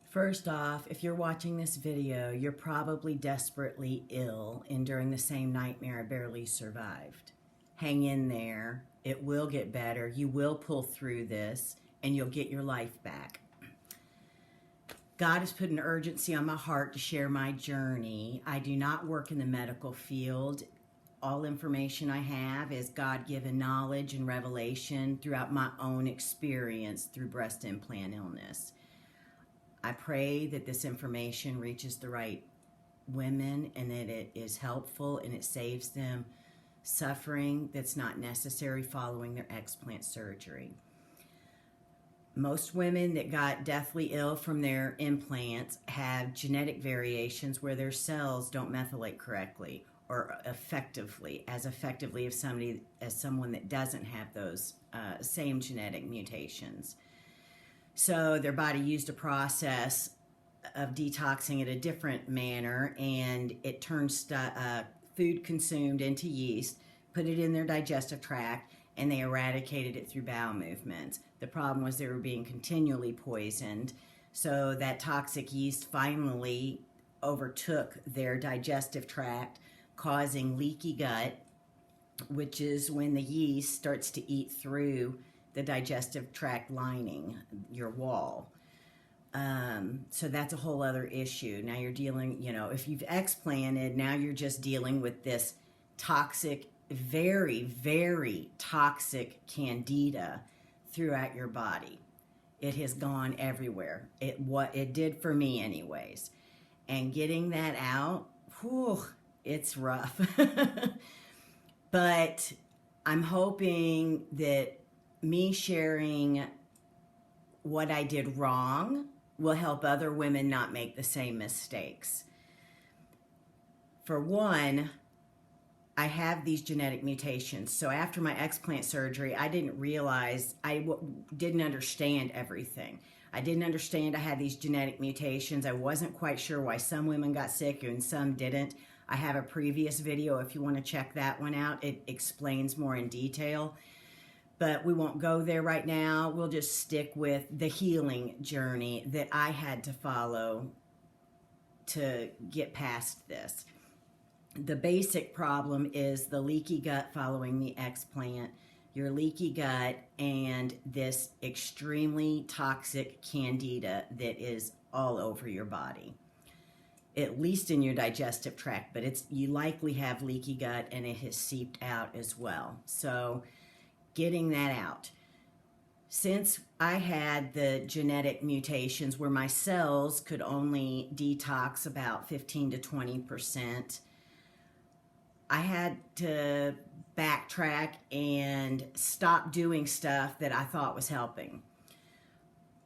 First off, if you're watching this video, you're probably desperately ill and during the same nightmare I barely survived. Hang in there. It will get better. You will pull through this and you'll get your life back. God has put an urgency on my heart to share my journey. I do not work in the medical field. All information I have is God-given knowledge and revelation throughout my own experience through breast implant illness. I pray that this information reaches the right women and that it is helpful and it saves them suffering that's not necessary following their explant surgery. Most women that got deathly ill from their implants have genetic variations where their cells don't methylate correctly or as effectively as someone that doesn't have those same genetic mutations. So their body used a process of detoxing it a different manner, and it turns food consumed into yeast, put it in their digestive tract, and they eradicated it through bowel movements. The problem was they were being continually poisoned, so that toxic yeast finally overtook their digestive tract, causing leaky gut, which is when the yeast starts to eat through the digestive tract lining, your wall. So that's a whole other issue. Now you're dealing, if you've explanted, now you're just dealing with this toxic, very, very toxic candida throughout your body. It has gone everywhere. What it did for me anyways. And getting that out, it's rough. But I'm hoping that me sharing what I did wrong will help other women not make the same mistakes. For one, I have these genetic mutations. So after my explant surgery, I didn't realize, didn't understand everything. I didn't understand I had these genetic mutations. I wasn't quite sure why some women got sick and some didn't. I have a previous video if you want to check that one out. It explains more in detail. But we won't go there right now. We'll just stick with the healing journey that I had to follow to get past this. The basic problem is the leaky gut following the explant, your leaky gut, and this extremely toxic candida that is all over your body, at least in your digestive tract, but you likely have leaky gut and it has seeped out as well. So getting that out. Since I had the genetic mutations where my cells could only detox about 15 to 20%, I had to backtrack and stop doing stuff that I thought was helping.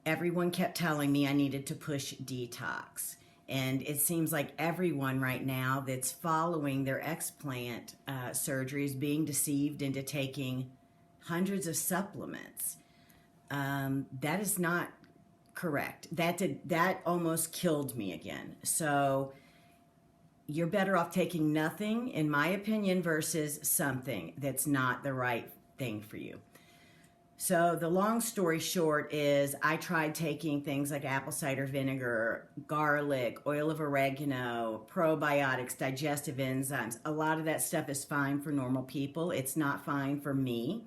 Everyone kept telling me I needed to push detox. And it seems like everyone right now that's following their explant surgery is being deceived into taking hundreds of supplements. That is not correct. That almost killed me again. So you're better off taking nothing, in my opinion, versus something that's not the right thing for you. So the long story short is I tried taking things like apple cider vinegar, garlic, oil of oregano, probiotics, digestive enzymes. A lot of that stuff is fine for normal people. It's not fine for me,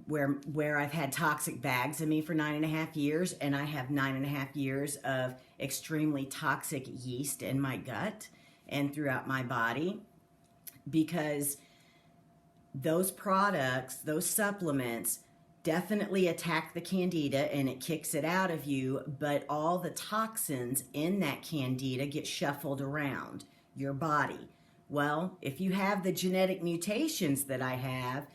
where I've had toxic bags of me for 9.5 years, and I have 9.5 years of extremely toxic yeast in my gut and throughout my body, because those products, those supplements definitely attack the candida and it kicks it out of you, but all the toxins in that candida get shuffled around your body. Well, if you have the genetic mutations that I have,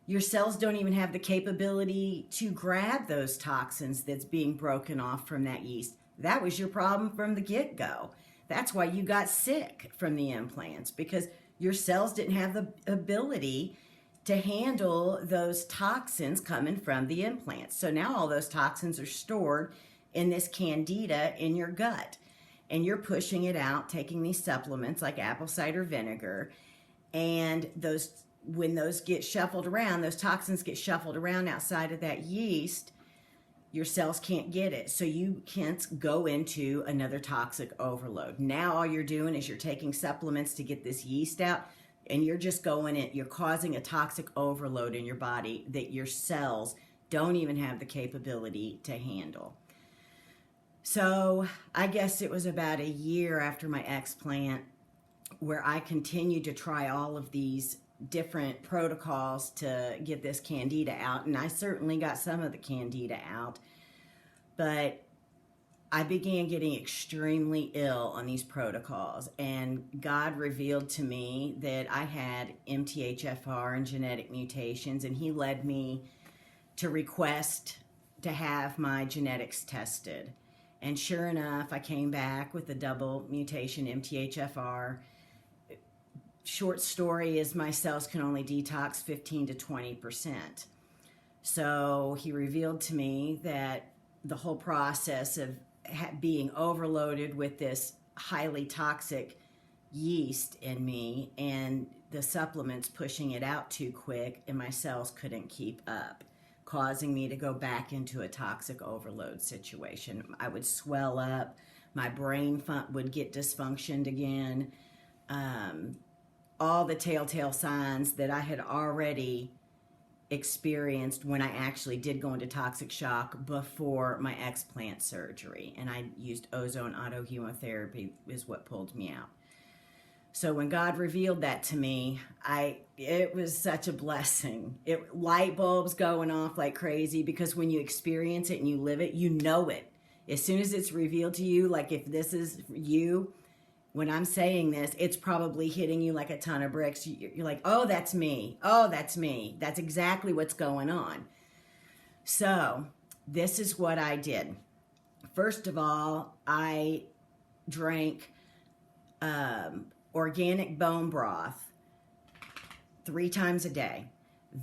your cells don't even have the capability to grab those toxins that's being broken off from that yeast. That was your problem from the get-go. That's why you got sick from the implants, because your cells didn't have the ability to handle those toxins coming from the implants. So now all those toxins are stored in this candida in your gut, and you're pushing it out, taking these supplements like apple cider vinegar, and when those get shuffled around, those toxins get shuffled around outside of that yeast, your cells can't get it. So you can't go into another toxic overload. Now all you're doing is you're taking supplements to get this yeast out, and you're just you're causing a toxic overload in your body that your cells don't even have the capability to handle. So I guess it was about a year after my explant where I continued to try all of these different protocols to get this candida out, and I certainly got some of the candida out, but I began getting extremely ill on these protocols, and God revealed to me that I had MTHFR and genetic mutations, and he led me to request to have my genetics tested. And sure enough, I came back with a double mutation MTHFR. Short story is my cells can only detox 15 to 20%. So he revealed to me that the whole process of being overloaded with this highly toxic yeast in me and the supplements pushing it out too quick, and my cells couldn't keep up, causing me to go back into a toxic overload situation. I would swell up, my brain would get dysfunctioned again. All the telltale signs that I had already experienced when I actually did go into toxic shock before my explant surgery. And I used ozone autohemotherapy is what pulled me out. So when God revealed that to me, it was such a blessing. Light bulbs going off like crazy, because when you experience it and you live it, you know it. As soon as it's revealed to you, like if this is you, when I'm saying this, it's probably hitting you like a ton of bricks. You're like, oh, that's me. Oh, that's me. That's exactly what's going on. So this is what I did. First of all, I drank organic bone broth 3 times a day.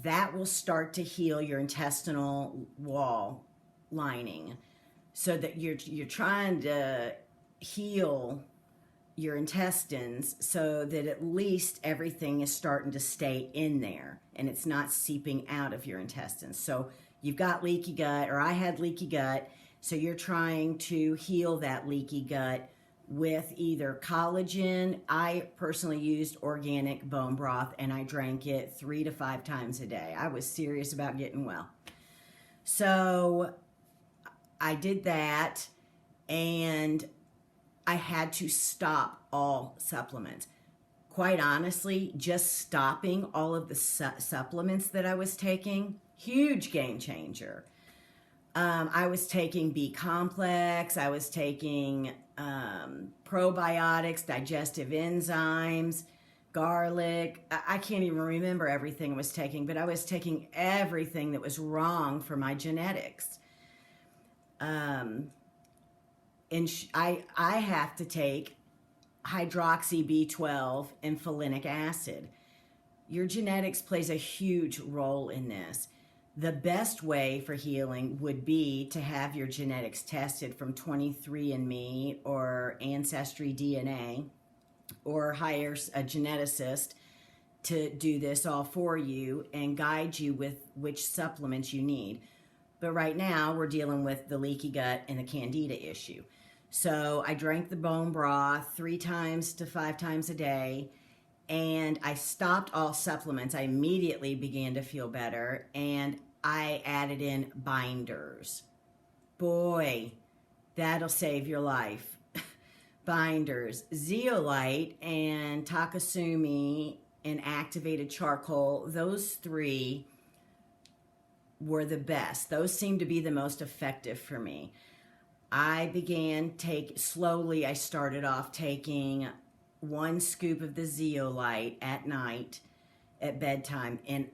That will start to heal your intestinal wall lining, so that you're trying to heal your intestines so that at least everything is starting to stay in there and it's not seeping out of your intestines. So you've got leaky gut, or I had leaky gut, so you're trying to heal that leaky gut with either collagen. I personally used organic bone broth, and I drank it 3 to 5 times a day. I was serious about getting well. So I did that, and I had to stop all supplements. Quite honestly, just stopping all of the supplements that I was taking, huge game changer. I was taking B complex, I was taking probiotics, digestive enzymes, garlic. I can't even remember everything I was taking, but I was taking everything that was wrong for my genetics. And I have to take hydroxy B12 and folinic acid. Your genetics plays a huge role in this. The best way for healing would be to have your genetics tested from 23andMe or Ancestry DNA, or hire a geneticist to do this all for you and guide you with which supplements you need. But right now we're dealing with the leaky gut and the candida issue. So I drank the bone broth 3 times to 5 times a day, and I stopped all supplements. I immediately began to feel better, and I added in binders. Boy, that'll save your life. Binders, zeolite and takasumi and activated charcoal, those 3 were the best. Those seemed to be the most effective for me. I began slowly. I started off taking 1 scoop of the zeolite at night at bedtime, and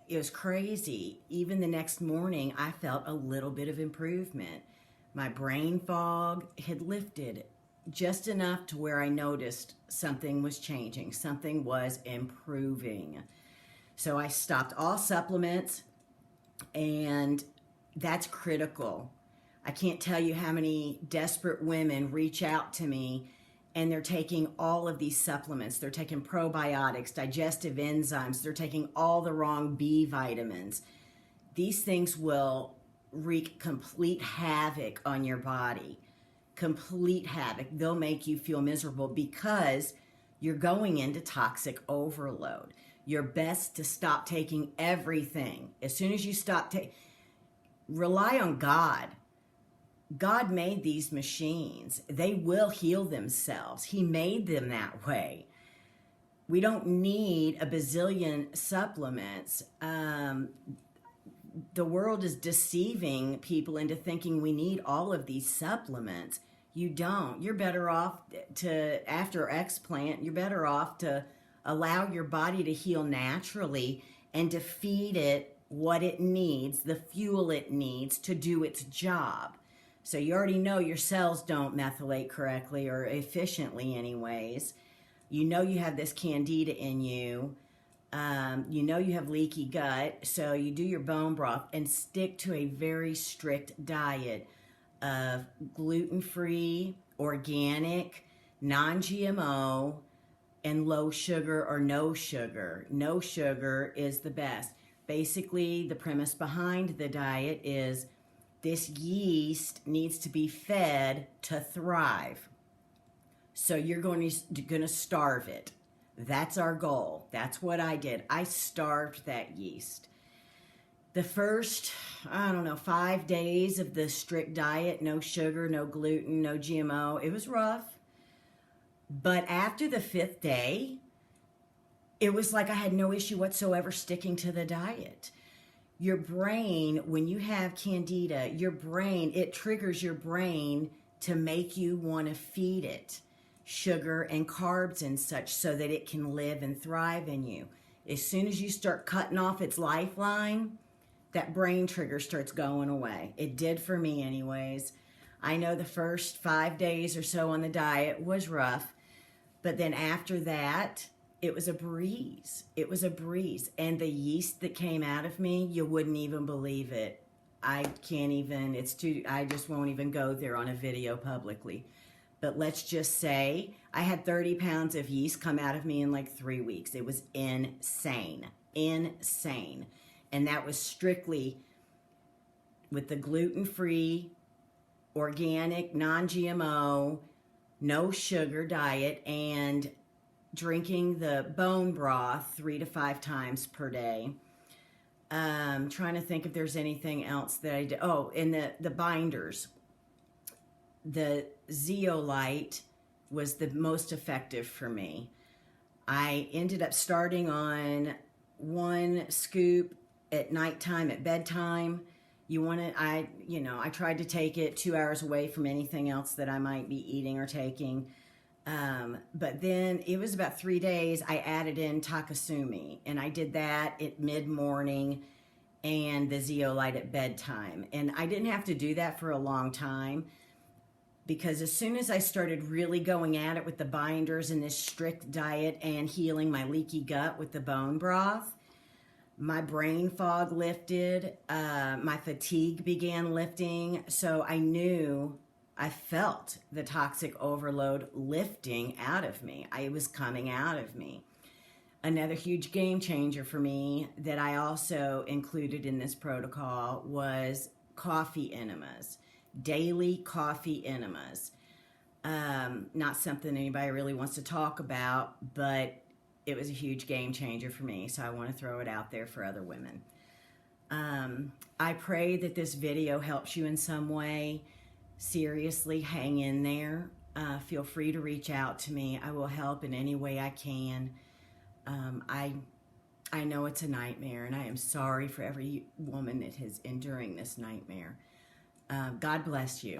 it was crazy. Even the next morning, I felt a little bit of improvement. My brain fog had lifted just enough to where I noticed something was changing, something was improving. So I stopped all supplements, and that's critical. I can't tell you how many desperate women reach out to me, and they're taking all of these supplements. They're taking probiotics, digestive enzymes. They're taking all the wrong B vitamins. These things will wreak complete havoc on your body. Complete havoc. They'll make you feel miserable because you're going into toxic overload. You're best to stop taking everything. As soon as you stop rely on God. God made these machines. They will heal themselves. He made them that way. We don't need a bazillion supplements. The world is deceiving people into thinking we need all of these supplements. You don't. You're better off to, after explant, you're better off to allow your body to heal naturally and to feed it what it needs, the fuel it needs to do its job. So you already know your cells don't methylate correctly or efficiently anyways. You know you have this candida in you. You know you have leaky gut, so you do your bone broth and stick to a very strict diet of gluten-free, organic, non-GMO, and low sugar or no sugar. No sugar is the best. Basically, the premise behind the diet is this yeast needs to be fed to thrive. So you're going to starve it. That's our goal. That's what I did. I starved that yeast. The first, 5 days of the strict diet, no sugar, no gluten, no GMO, it was rough. But after the 5th day, it was like I had no issue whatsoever sticking to the diet. Your brain, when you have candida, it triggers your brain to make you want to feed it sugar and carbs and such so that it can live and thrive in you. As soon as you start cutting off its lifeline, that brain trigger starts going away. It did for me anyways. I know the first 5 days or so on the diet was rough, but then after that, it was a breeze. It was a breeze. And the yeast that came out of me, you wouldn't even believe it. I just won't even go there on a video publicly. But let's just say I had 30 pounds of yeast come out of me in like 3 weeks. It was insane. Insane. And that was strictly with the gluten-free, organic, non-GMO, no sugar diet and drinking the bone broth 3 to 5 times per day. Trying to think if there's anything else that I did. Oh, and the binders. The zeolite was the most effective for me. I ended up starting on 1 scoop at nighttime, at bedtime. I tried to take it 2 hours away from anything else that I might be eating or taking. But then it was about 3 days, I added in Takasumi, and I did that at mid-morning and the zeolite at bedtime. And I didn't have to do that for a long time because as soon as I started really going at it with the binders and this strict diet and healing my leaky gut with the bone broth, my brain fog lifted, my fatigue began lifting, so I felt the toxic overload lifting out of me. It was coming out of me. Another huge game changer for me that I also included in this protocol was coffee enemas, daily coffee enemas. Not something anybody really wants to talk about, but it was a huge game changer for me, so I want to throw it out there for other women. I pray that this video helps you in some way. Seriously, hang in there. Feel free to reach out to me. I will help in any way I can. I know it's a nightmare, and I am sorry for every woman that is enduring this nightmare. God bless you.